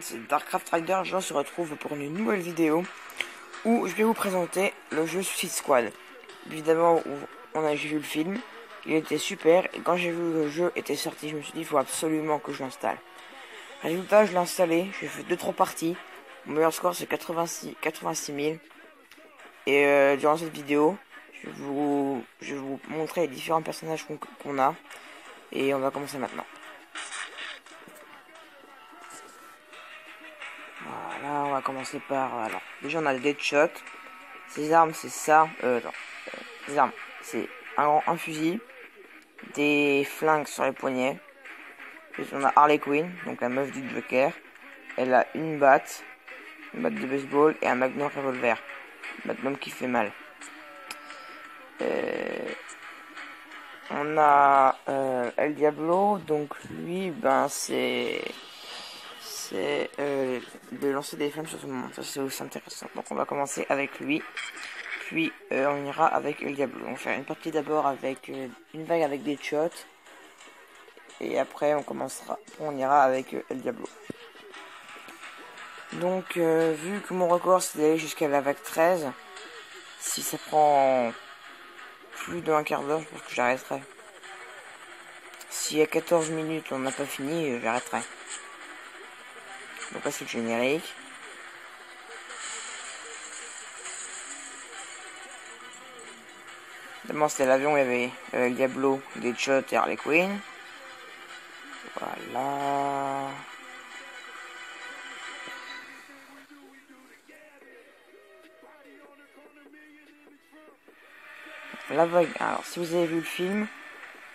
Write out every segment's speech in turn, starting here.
C'est Darkcraft Rider, je se retrouve pour une nouvelle vidéo où je vais vous présenter le jeu Suicide Squad. Évidemment, j'ai vu le film, il était super, et quand j'ai vu le jeu était sorti, je me suis dit il faut absolument que je l'installe. Résultat, je l'ai installé, j'ai fait 2-3 parties, mon meilleur score c'est 86 000, et durant cette vidéo, je vais vous montrer les différents personnages qu'on a, et on va commencer maintenant. Voilà, on va commencer par... Alors, déjà on a le Deadshot. Ses armes, c'est ça. Ses armes, c'est un fusil, des flingues sur les poignets. Puis on a Harley Quinn, donc la meuf du Joker. Elle a une batte de baseball et un Magnum revolver. Magnum qui fait mal. On a El Diablo, donc lui, ben c'est de lancer des flammes sur tout le monde. Ça c'est aussi intéressant. Donc on va commencer avec lui. Puis on ira avec El Diablo. On va faire une partie d'abord avec une vague avec des shots. Et après on ira avec El Diablo. Donc vu que mon record c'est d'aller jusqu'à la vague 13, si ça prend plus d'un quart d'heure, je pense que j'arrêterai. Si à 14 minutes on n'a pas fini, j'arrêterai. Donc là c'est le générique. D'abord c'était l'avion, il y avait El Diablo, Deadshot et Harley Quinn. Voilà. La vague. Alors si vous avez vu le film,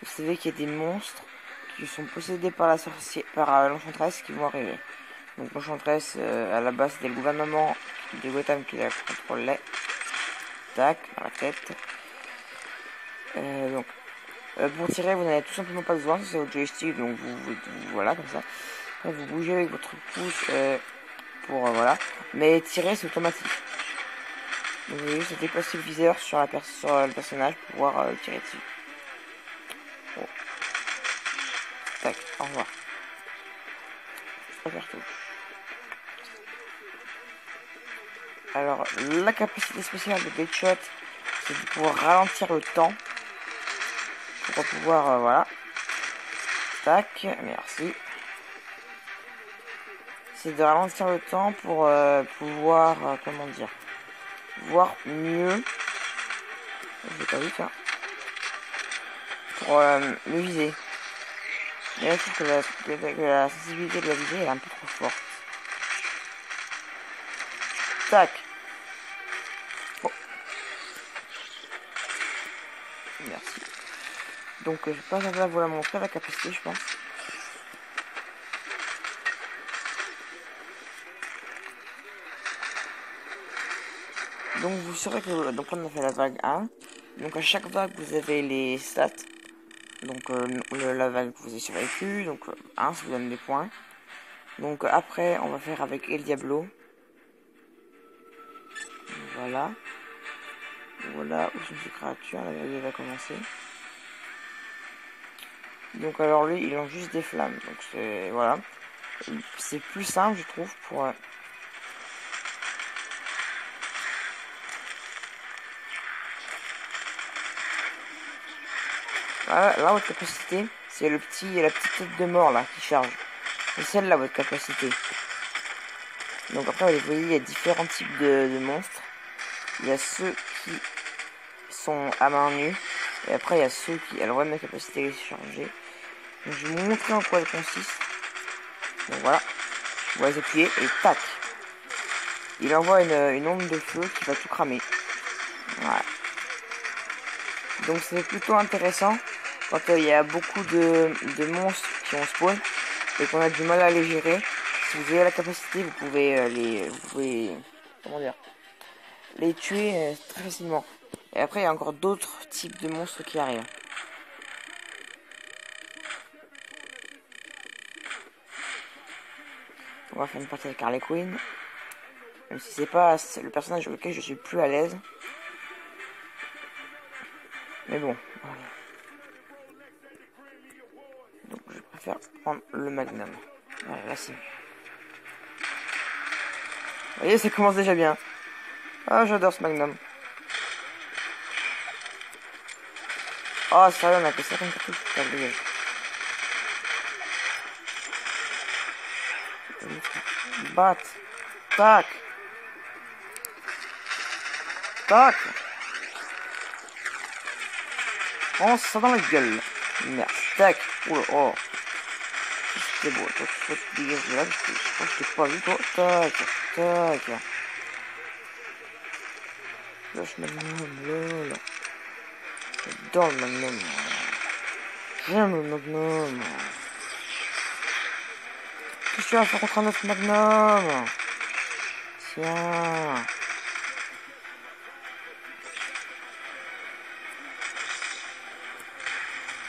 vous savez qu'il y a des monstres qui sont possédés par la sorcière, par l'enchantresse qui vont arriver. Donc l'enchantresse, à la base c'était le gouvernement de Gotham qui la contrôlait. Tac, dans la tête. Pour tirer, vous n'avez tout simplement pas besoin, c'est votre joystick, donc vous voilà, comme ça. Après, vous bougez avec votre pouce voilà. Mais tirer, c'est automatique. Donc, vous voyez, c'est déplacer le viseur sur le personnage pour pouvoir tirer dessus. Bon. Tac, au revoir. Je vais faire tout. Alors, la capacité spéciale de Deadshot, c'est de pouvoir ralentir le temps. Pour pouvoir, voilà. Tac, merci. C'est de ralentir le temps pour pouvoir, comment dire, voir mieux. J'ai pas vu ça. Pour le viser. Mais là, je trouve que la sensibilité de la visée est un peu trop forte. Tac. Bon. Merci. Donc je vais pas jamais vous la montrer la capacité, je pense. Donc vous saurez que donc on a fait la vague 1. Donc à chaque vague vous avez les stats. Donc la vague que vous avez survécu. Donc 1 ça vous donne des points. Donc après on va faire avec El Diablo. Voilà. Voilà où sont ces créatures, la vague va commencer. Donc alors lui il lance juste des flammes. Donc c'est voilà. C'est plus simple je trouve pour voilà, là votre capacité, c'est la petite tête de mort là qui charge. C'est celle-là votre capacité. Donc après vous voyez il y a différents types de monstres. Il y a ceux qui sont à main nue. Et après il y a ceux qui. Alors ouais ma capacité est chargée. Donc je vais vous montrer en quoi elle consiste. Donc voilà. Vous les appuyez et tac. Il envoie une onde de feu qui va tout cramer. Voilà. Donc c'est plutôt intéressant quand il y a beaucoup de monstres qui ont spawn et qu'on a du mal à les gérer. Si vous avez la capacité, vous pouvez comment dire, les tuer très facilement. Et après il y a encore d'autres types de monstres qui arrivent. On va faire une partie avec Harley Quinn. Même si c'est pas le personnage sur lequel je suis plus à l'aise. Mais bon. Donc je préfère prendre le Magnum. Voilà, là c'est mieux. Vous voyez, ça commence déjà bien. Ah, j'adore ce Magnum. Oh, sérieux, on a que 50 cartouches. Putain, dégage. Bat. Tac. Tac. Oh, ça dans la gueule. Merde. Tac. Oula, oh. C'est beau. Toi, tu dégages de là, parce que je crois que je t'ai pas vu, toi. Tac. Tac. Lâche Magnum, là. J'adore le Magnum. J'aime le Magnum. Qu'est-ce que tu vas faire contre un autre Magnum? Tiens.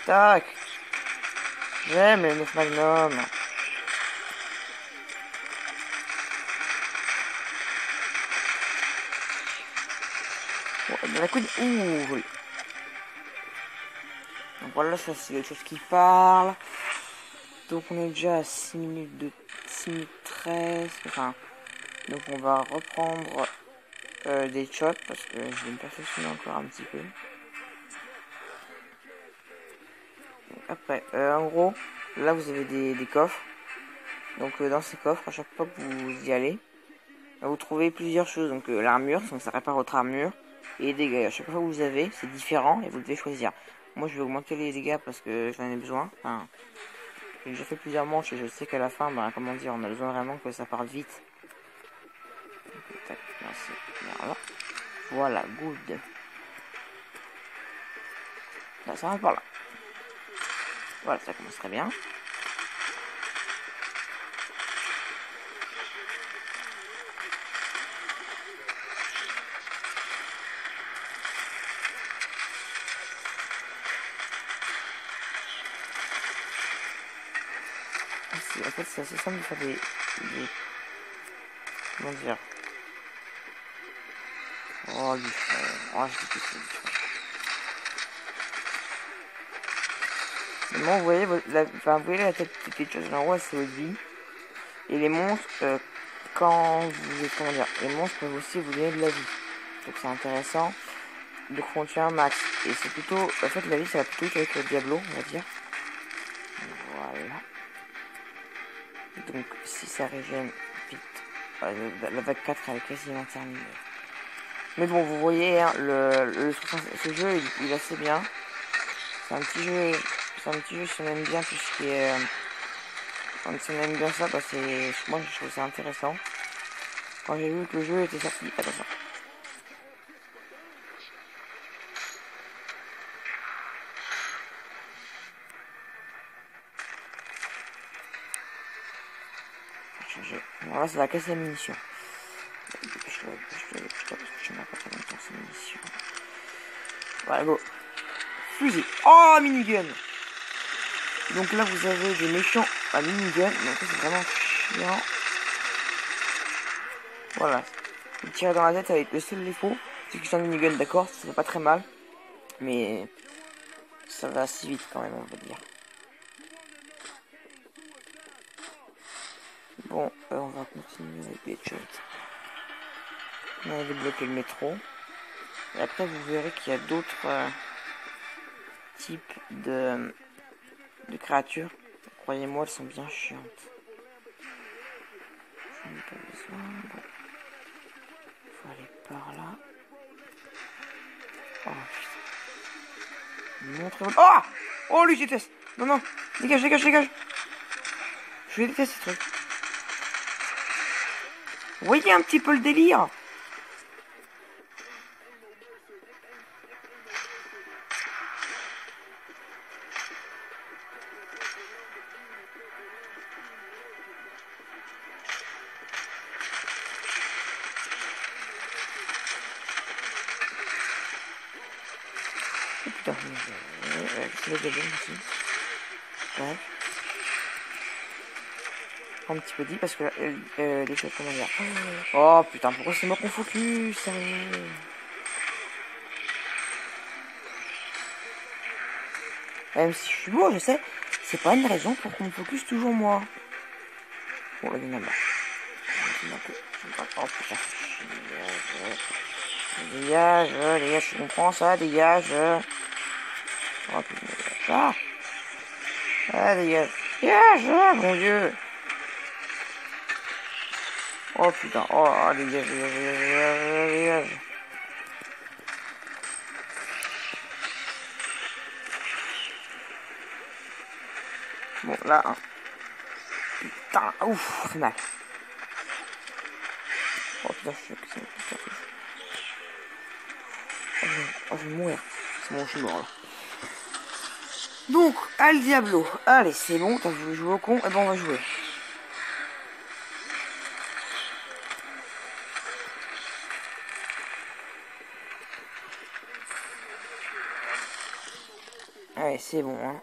Tac. J'aime les 9 Magnum. Dans la coude. Ouh, oui. Donc voilà, ça c'est les choses qui parlent. Donc on est déjà à 6 minutes de 6 minutes 13. Enfin, donc on va reprendre des chops parce que je vais me perfectionner encore un petit peu. Donc après, en gros, là vous avez des coffres. Donc dans ces coffres, à chaque fois que vous y allez, vous trouvez plusieurs choses. Donc l'armure, donc ça répare votre armure. Et les dégâts, à chaque fois que vous avez, c'est différent et vous devez choisir. Moi je vais augmenter les dégâts parce que j'en ai besoin. Enfin, j'ai déjà fait plusieurs manches et je sais qu'à la fin, ben, comment dire, on a besoin vraiment que ça parte vite. Tac, merci. Voilà, good. Là, ça va par là. Voilà, ça commence très bien. En fait, c'est assez simple de faire des... Comment dire? Oh, du frère. Oh, je déteste du frère. Maintenant, vous voyez, vous voyez la tête de quelque chose en haut, c'est votre vie. Et les monstres, quand vous... Comment dire? Les monstres peuvent aussi vous donner de la vie. Donc c'est intéressant de continuer un max. Et c'est plutôt... En fait, la vie, ça va plutôt avec le Diablo, on va dire. Voilà. Donc, si ça régène vite, la vague 4 elle est quasiment terminée. Mais bon, vous voyez, hein, ce jeu, il est assez bien. C'est un petit jeu, si on aime bien tout ce qui est... si on aime bien ça, bah moi je trouve ça intéressant. Quand j'ai vu que le jeu était sorti, attention. Voilà, ça va casser la munition. Dépêche-toi, parce que je n'ai pas très longtemps ces munitions. Voilà, go. Fusil. Oh, minigun. Donc là, vous avez des méchants à minigun. Donc ça, c'est vraiment chiant. Voilà. Il tire dans la tête avec le seul défaut. C'est que c'est un minigun, d'accord. Ça fait pas très mal. Mais ça va assez vite quand même, on va dire. Bon, on va continuer avec les shots. On a débloqué le métro. Et après, vous verrez qu'il y a d'autres types de créatures. Croyez-moi, elles sont bien chiantes. J'en ai pas besoin. Bon. Faut aller par là. Oh putain. Montre-moi. Oh! Oh, lui, je déteste. Non, non. Dégage, dégage, dégage. Je déteste ces trucs. Vous voyez un petit peu le délire? Oh putain, je vais le aussi. Ouais. Un petit peu dit parce que les choses, comment dire. Oh putain, pourquoi c'est moi qu'on focus? Sérieux? Même si je suis beau, je sais, c'est pas une raison pour qu'on me focus toujours moi. Bon, là, il y en a marre. Oh putain. Dégage, dégage, tu comprends ça, dégage. Oh putain, dégage. Ah, dégage. Dégage, mon dieu. Oh putain, oh, dégage, dégage, dégage, dégage. Bon, là, hein. Putain, ouf, ça fait mal. Oh putain, je vais mourir. C'est bon, je suis mort là. Donc, Al Diablo. Allez, c'est bon, t'as voulu jouer au con, et ben on va jouer. Allez, c'est bon, hein.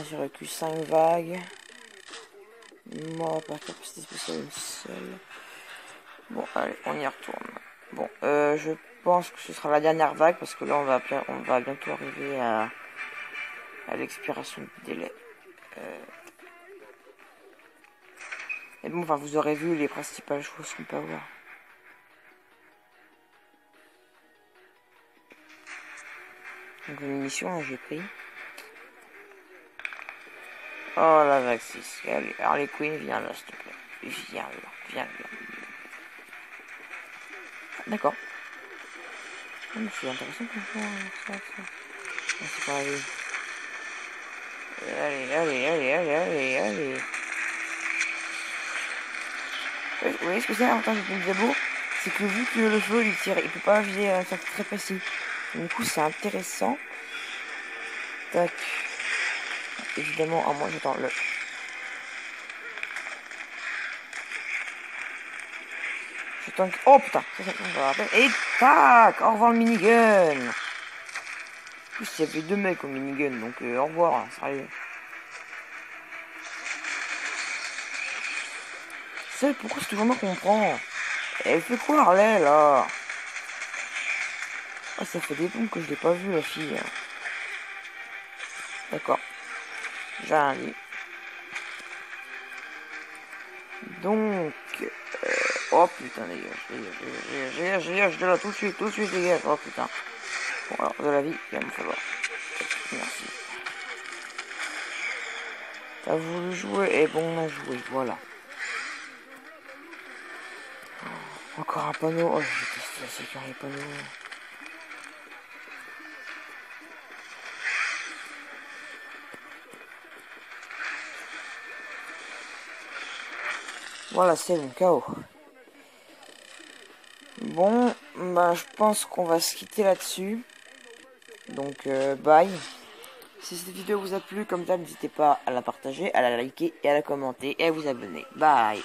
J'ai reculé 5 vagues. Moi, par capacité spéciale, une seule. Bon, allez, on y retourne. Bon, je pense que ce sera la dernière vague, parce que là, on va bientôt arriver à l'expiration du délai. Et bon, enfin, vous aurez vu les principales choses qu'on peut avoir. Donc, une mission, j'ai pris. Oh, la vague 6. Allez, Harley Quinn, viens là, s'il te plaît. Viens là, viens là. D'accord. C'est intéressant comme ça. C'est pas aller. Allez. Vous voyez ce que c'est l'avantage du Diablo? C'est que vu que le feu il tire, il peut pas viser un cercle très précis. Du coup c'est intéressant. Tac. Évidemment, à moi j'attends le. J'attends que. Oh putain, ça me rappelle. Et tac! Au revoir le minigun! En plus il y avait 2 mecs au minigun, donc au revoir, hein, sérieux. C'est pourquoi c'est toujours moi qu'on prend? Elle fait quoi Harley là? Ah, ça fait des plombs que je l'ai pas vu la fille. D'accord. J'ai rien dit. Donc, oh putain, dégage de là, tout de suite, dégage. Oh putain. Bon, alors, de la vie, il va me falloir. Merci. T'as voulu jouer, et bon, on a joué, voilà. Encore un panneau, oh, je déteste la sécurité les panneaux. Voilà, c'est bon, KO. Bon, bah je pense qu'on va se quitter là-dessus. Donc, bye. Si cette vidéo vous a plu, comme ça, n'hésitez pas à la partager, à la liker et à la commenter et à vous abonner. Bye.